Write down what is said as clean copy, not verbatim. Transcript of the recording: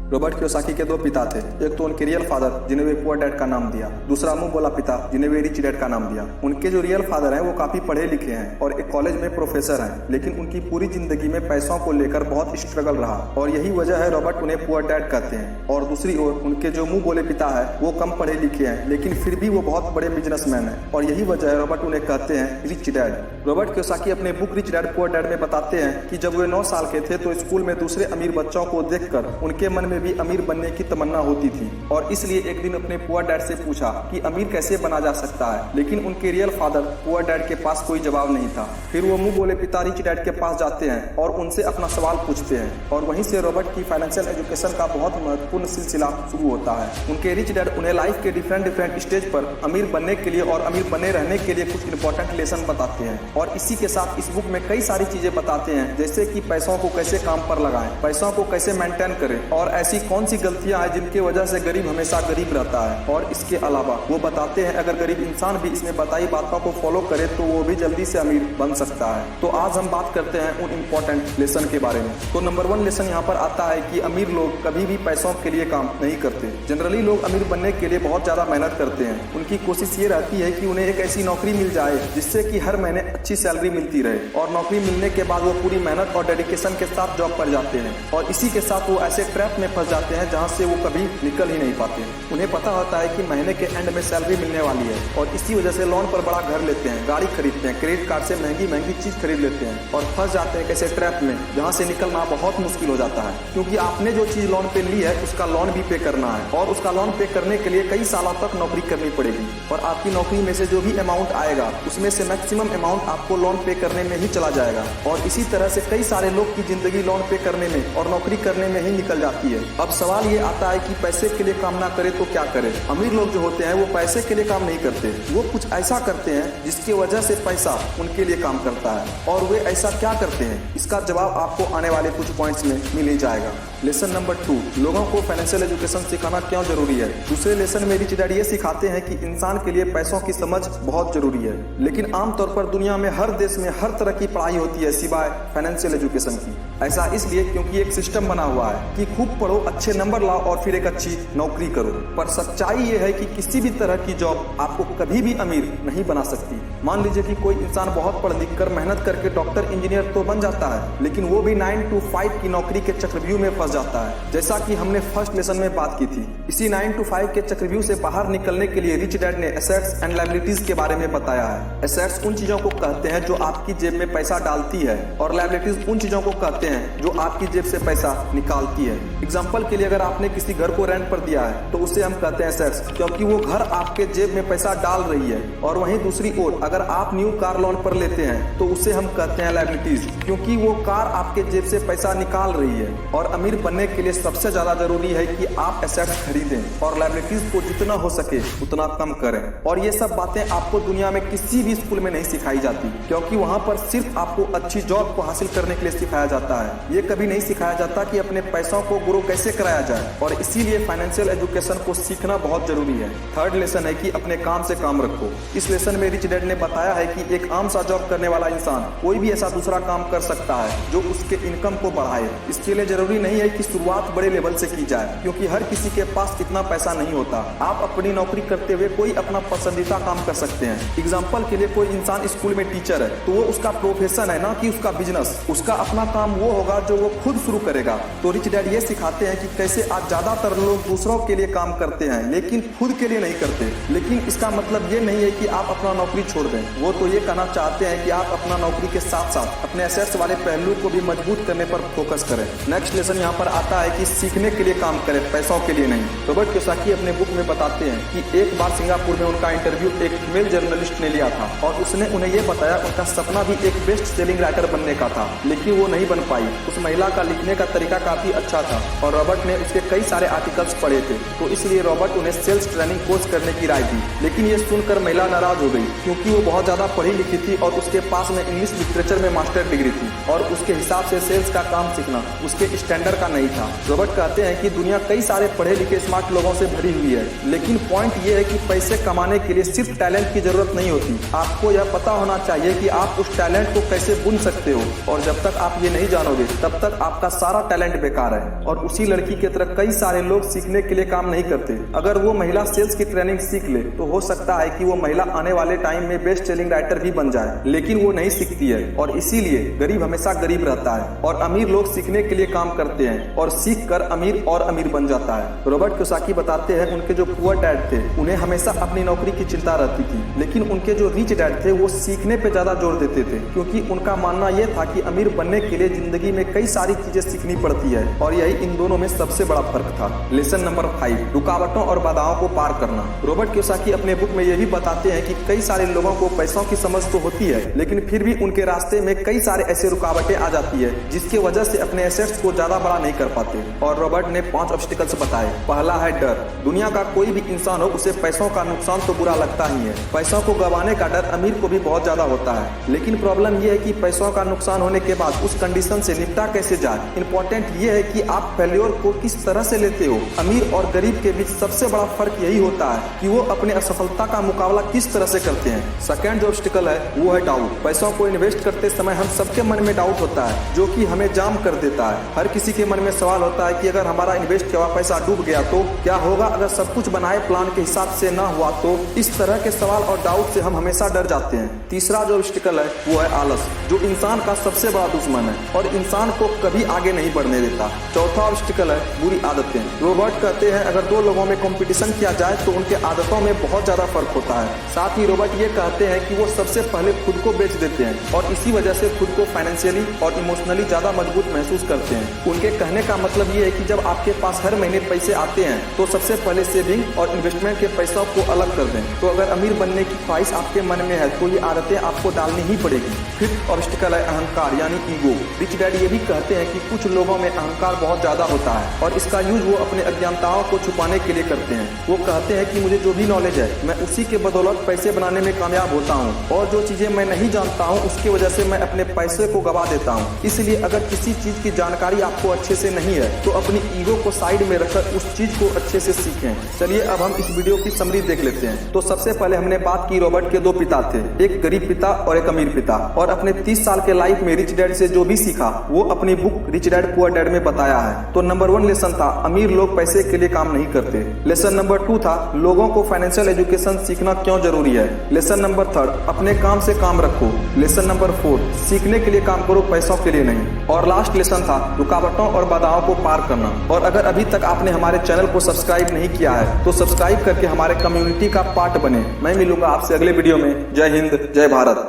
Robert Kiyosaki के दो पिता थे। एक तो उनके रियल फादर जिन्हें वे पुअर डैड का नाम दिया, दूसरा मुंह बोला पिता जिन्हें वे रिच डैड का नाम दिया। उनके जो रियल फादर हैं वो काफी पढ़े लिखे हैं और एक कॉलेज में प्रोफेसर हैं, लेकिन उनकी पूरी जिंदगी में पैसों को लेकर बहुत स्ट्रगल रहा और यही वजह है रॉबर्ट उन्हें पुअर डैड कहते हैं। और दूसरी ओर उनके जो मुंह बोले पिता है वो कम पढ़े लिखे हैं, लेकिन फिर भी वो बहुत बड़े बिजनेसमैन हैं और यही वजह है रॉबर्ट उन्हें कहते हैं रिच डैड। रॉबर्ट कियोसाकी अपने book rich dad poor dad में बताते हैं कि जब वे 9 साल के थे तो स्कूल में दूसरे अमीर बच्चों को देखकर उनके मन में भी अमीर बनने की तमन्ना होती थी और इसलिए एक दिन अपने पुअर डैड से पूछा कि अमीर कैसे बना जा सकता है, लेकिन उनके रियल फादर पुअर डैड के पास कोई जवाब नहीं था। फिर वो मुंह बोले पिता रिच डैड के पास जाते हैं और उनसे अपना सवाल पूछते हैं और वहीं से रॉबर्ट की फाइनेंशियल एजुकेशन का बहुत महत्वपूर्ण सिलसिला शुरू होता है। उनके रिच डैड उन्हें लाइफ के डिफरेंट स्टेज पर अमीर बनने के लिए और अमीर बने रहने के लिए कुछ इंपॉर्टेंट लेसन बताते हैं और इसी के साथ इस बुक में कई सारी चीजें बताते हैं, जैसे कि पैसों को कैसे काम पर लगाएं, पैसों को कैसे मेंटेन करें और ऐसी कौन सी गलतियां हैं जिनकी वजह से गरीब हमेशा गरीब रहता है। और इसके अलावा वो बताते हैं अगर गरीब इंसान भी इसमें बताई बातों को फॉलो करे तो वो भी जल्दी से अमीर बन सकता है। तो आज हम बात करते हैं उन इम्पोर्टेंट लेसन के बारे में। तो नंबर 1 लेसन यहाँ पर आता है कि अमीर लोग कभी भी पैसों के लिए काम नहीं करते। जनरली लोग अमीर बनने के लिए बहुत ज्यादा मेहनत करते हैं। उनकी कोशिश ये रहती है कि उन्हें एक ऐसी नौकरी मिल जाए जिससे कि हर महीने अच्छी सैलरी मिलती रहे और नौकरी मिलने के बाद वो पूरी मेहनत और डेडिकेशन के साथ जॉब पर जाते हैं और इसी के साथ वो ऐसे ट्रैप में फंस जाते हैं जहां से वो कभी निकल ही नहीं पाते। उन्हें पता होता है कि महीने के एंड में सैलरी मिलने वाली है और इसी वजह से लोन पर बड़ा घर लेते हैं, गाड़ी खरीदते हैं, क्रेडिट कार्ड से महंगी चीज खरीद लेते हैं और फंस जाते हैं ऐसे ट्रैप में जहाँ से निकलना बहुत मुश्किल हो जाता है, क्योंकि आपने जो चीज लोन पे ली है उसका लोन भी पे करना है और उसका लोन पे करने के लिए कई सालों तक नौकरी करनी पड़ेगी और आपकी नौकरी में से जो भी अमाउंट आएगा उसमें से मैक्सिमम अमाउंट आपको लोन पे करने में ही चला जाएगा और इसी तरह से कई सारे लोग की जिंदगी लोन पे करने में और नौकरी करने में ही निकल जाती है। अब सवाल ये आता है कि पैसे के लिए काम ना करे तो क्या करे। अमीर लोग जो होते हैं वो पैसे के लिए काम नहीं करते, वो कुछ ऐसा करते हैं जिसकी वजह से पैसा उनके लिए काम करता है और वे ऐसा क्या करते हैं, इसका जवाब आपको आने वाले कुछ पॉइंट्स में मिल ही जाएगा। लेसन नंबर 2, लोगों को फाइनेंशियल एजुकेशन सिखाना क्यों जरूरी है। दूसरे लेसन में रिच डैड ये सिखाते हैं कि इंसान के लिए पैसों की समझ बहुत जरूरी है, लेकिन आमतौर पर दुनिया में हर देश में हर तरह की पढ़ाई होती है सिवाय फाइनेंशियल एजुकेशन की। ऐसा इसलिए क्योंकि एक सिस्टम बना हुआ है कि खूब पढ़ो, अच्छे नंबर लाओ और फिर एक अच्छी नौकरी करो। पर सच्चाई ये है कि किसी भी तरह की जॉब आपको कभी भी अमीर नहीं बना सकती। मान लीजिए कि कोई इंसान बहुत पढ़ लिख कर मेहनत करके डॉक्टर इंजीनियर तो बन जाता है, लेकिन वो भी 9 to 5 की नौकरी के चक्रव्यूह में फंस जाता है, जैसा कि हमने फर्स्ट लेसन में बात की थी। इसी 9 to 5 के चक्रव्यूह से बाहर निकलने के लिए रिच डैड ने एसेट्स एंड लायबिलिटीज के बारे में बताया है। एसेट्स उन चीजों को कहते हैं जो आपकी जेब में पैसा डालती है और लायबिलिटीज उन चीजों को कहते हैं जो आपकी जेब से पैसा निकालती है। एग्जाम्पल के लिए अगर आपने किसी घर को रेंट पर दिया है तो उसे हम कहते हैं एसेट्स, क्योंकि वो घर आपके जेब में पैसा डाल रही है। और वहीं दूसरी ओर अगर आप न्यू कार लोन पर लेते हैं तो उसे हम कहते हैं लायबिलिटीज, क्योंकि वो कार आपके जेब से पैसा निकाल रही है। और अमीर बनने के लिए सबसे ज्यादा जरूरी है कि आप एसेट्स खरीदें और लायबिलिटीज को जितना हो सके उतना कम करें। और ये सब बातें आपको दुनिया में किसी भी स्कूल में नहीं सिखाई जाती, क्योंकि वहाँ पर सिर्फ आपको अच्छी जॉब को हासिल करने के लिए सिखाया जाता है। ये कभी नहीं सिखाया जाता कि अपने पैसों को ग्रो कैसे कराया जाए और इसीलिए फाइनेंशियल एजुकेशन को सीखना बहुत जरूरी है। थर्ड लेसन है कि अपने काम से काम रखो। इस लेसन में रिच डैड ने बताया है कि एक आम सा जॉब करने वाला इंसान कोई भी ऐसा दूसरा काम कर सकता है जो उसके इनकम को बढ़ाए। इसके लिए जरूरी नहीं है कि शुरुआत बड़े लेवल से की जाए, क्योंकि हर किसी के पास इतना पैसा नहीं होता। आप अपनी नौकरी करते हुए कोई अपना पसंदीदा काम कर सकते हैं। एग्जाम्पल के लिए कोई इंसान स्कूल में टीचर है तो वो उसका प्रोफेशन है, ना कि उसका बिजनेस। उसका अपना काम वो होगा जो वो खुद शुरू करेगा। तो रिच डैड ये सिखाते हैं कि कैसे आज ज्यादातर लोग दूसरों के लिए काम करते हैं लेकिन खुद के लिए नहीं करते। लेकिन इसका मतलब ये नहीं है कि आप अपना नौकरी छोड़ दें। वो तो ये कहना चाहते हैं कि आप अपना नौकरी के साथ साथ अपने एसेट्स वाले पहलू को भी मजबूत करने पर फोकस करें। नेक्स्ट लेसन यहाँ पर आता है कि सीखने के लिए काम करें, पैसों के लिए नहीं। रॉबर्ट कियोसाकी अपने बुक में बताते हैं कि एक बार सिंगापुर में उनका इंटरव्यू एक फीमेल जर्नलिस्ट ने लिया था और उसने उन्हें यह बताया उनका सपना भी एक बेस्ट सेलिंग राइटर बनने का था, लेकिन वो नहीं बन पाई। उस महिला का लिखने का तरीका काफी अच्छा था और रॉबर्ट ने उसके कई सारे आर्टिकल्स पढ़े थे, तो इसलिए रॉबर्ट उन्हें सेल्स ट्रेनिंग कोर्स करने की राय दी। लेकिन ये सुनकर महिला नाराज हो गई, क्योंकि वो बहुत ज्यादा पढ़ी लिखी थी और उसके पास में इंग्लिश लिटरेचर में मास्टर डिग्री थी और उसके हिसाब से सेल्स का काम सीखना उसके स्टैंडर्ड का नहीं था। रॉबर्ट कहते हैं कि दुनिया कई सारे पढ़े लिखे स्मार्ट लोगों से भरी हुई है, लेकिन पॉइंट ये है कि पैसे कमाने के लिए सिर्फ टैलेंट की जरूरत नहीं होती। आपको यह पता होना चाहिए कि आप उस टैलेंट को कैसे बुन सकते हो, और जब तक आप ये नहीं जानोगे तब तक आपका सारा टैलेंट बेकार है। और उसी उसी लड़की की तरह कई सारे लोग सीखने के लिए काम नहीं करते। अगर वो महिला सेल्स की ट्रेनिंग सीख ले तो हो सकता है कि वो महिला आने वाले टाइम में बेस्ट सेलिंग राइटर भी बन जाए, लेकिन वो नहीं सीखती है और इसीलिए गरीब हमेशा गरीब रहता है और अमीर लोग सीखने के लिए काम करते हैं और सीख कर अमीर और अमीर बन जाता है। रॉबर्ट कियोसाकी बताते हैं उनके जो पुअर डैड थे उन्हें हमेशा अपनी नौकरी की चिंता रहती थी, लेकिन उनके जो रिच डैड थे वो सीखने पे ज्यादा जोर देते थे, क्योंकि उनका मानना यह था कि अमीर बनने के लिए जिंदगी में कई सारी चीजें सीखनी पड़ती है और यही इन दोनों में सबसे बड़ा फर्क था। लेसन नंबर 5, रुकावटों और बाधाओं को पार करना। रॉबर्ट कियोसाकी अपने बुक में यह भी बताते हैं कि कई सारे लोगों को पैसों की समझ तो होती है, लेकिन फिर भी उनके रास्ते में कई सारे ऐसे रुकावटें आ जाती है जिसकी वजह से अपने एसेट्स को ज्यादा बड़ा नहीं कर पाते। और रॉबर्ट ने 5 ऑब्स्टिकल्स बताए। पहला है डर। दुनिया का कोई भी इंसान हो उसे पैसों का नुकसान तो बुरा लगता ही है। पैसों को गंवाने का डर अमीर को भी बहुत ज्यादा होता है, लेकिन प्रॉब्लम यह है कि पैसों का नुकसान होने के बाद उस कंडीशन से निपटा कैसे जाए। इंपॉर्टेंट ये है कि आप फेल्योर को किस तरह से लेते हो। अमीर और गरीब के बीच सबसे बड़ा फर्क यही होता है कि वो अपने असफलता का मुकाबला किस तरह से करते हैं। सेकंड जो ऑब्स्टिकल है वो है डाउट। पैसों को इन्वेस्ट करते समय हम सबके मन में डाउट होता है जो कि हमें जाम कर देता है। हर किसी के मन में सवाल होता है कि अगर हमारा इन्वेस्ट किया हुआ पैसा डूब गया तो क्या होगा, अगर सब कुछ बनाए प्लान के हिसाब से ना हुआ तो। इस तरह के सवाल और डाउट से हम हमेशा डर जाते हैं। तीसरा जो ऑब्स्टिकल है वो है आलस, जो इंसान का सबसे बड़ा दुश्मन है और इंसान को कभी आगे नहीं बढ़ने देता। चौथा ऑब्स्टिकल है बुरी आदतें। रॉबर्ट कहते हैं अगर 2 लोगों में कंपटीशन किया जाए तो उनके आदतों में बहुत ज्यादा फर्क होता है। साथ ही रॉबर्ट ये कहते हैं कि वो सबसे पहले खुद को बेच देते हैं और इसी वजह से खुद को फाइनेंशियली और इमोशनली ज्यादा मजबूत महसूस करते हैं। उनके कहने का मतलब ये है कि जब आपके पास हर महीने पैसे आते हैं तो सबसे पहले सेविंग और इन्वेस्टमेंट के पैसों को अलग कर दें। तो अगर अमीर बनने की ख्वाहिश आपके मन में है तो ये आदतें आपको डालनी ही पड़ेगी। फिफ्थ ऑब्स्टिकल है अहंकार यानी ईगो। रिच डैड ये भी कहते हैं कि कुछ लोगों में अहंकार बहुत ज्यादा होता है और इसका यूज वो अपने अज्ञानताओं को छुपाने के लिए करते हैं। वो कहते हैं कि मुझे जो भी नॉलेज है मैं उसी के बदौलत पैसे बनाने में कामयाब होता हूँ और जो चीजें मैं नहीं जानता हूँ उसकी वजह से मैं अपने पैसे को गवा देता हूँ। इसलिए अगर किसी चीज की जानकारी आपको अच्छे से नहीं है तो अपनी ईगो को साइड में रखकर उस चीज को अच्छे से सीखें। चलिए अब हम इस वीडियो की समरी देख लेते हैं। तो सबसे पहले हमने बात की रॉबर्ट के 2 पिता थे, एक गरीब पिता और एक अमीर पिता, और अपने 30 साल के लाइफ में रिच डैड से जो भी सीखा वो अपनी book rich dad poor dad में बताया है। तो नंबर 1 लेसन था अमीर लोग पैसे के लिए काम नहीं करते। लेसन नंबर 2 था लोगों को फाइनेंशियल एजुकेशन सीखना क्यों जरूरी है। लेसन नंबर 3 अपने काम से काम रखो। लेसन नंबर 4 सीखने के लिए काम करो, पैसों के लिए नहीं। और लास्ट लेसन था रुकावटों और बाधाओं को पार करना। और अगर अभी तक आपने हमारे चैनल को सब्सक्राइब नहीं किया है तो सब्सक्राइब करके हमारे कम्युनिटी का पार्ट बने। मैं मिलूंगा आपसे अगले वीडियो में। जय हिंद, जय भारत।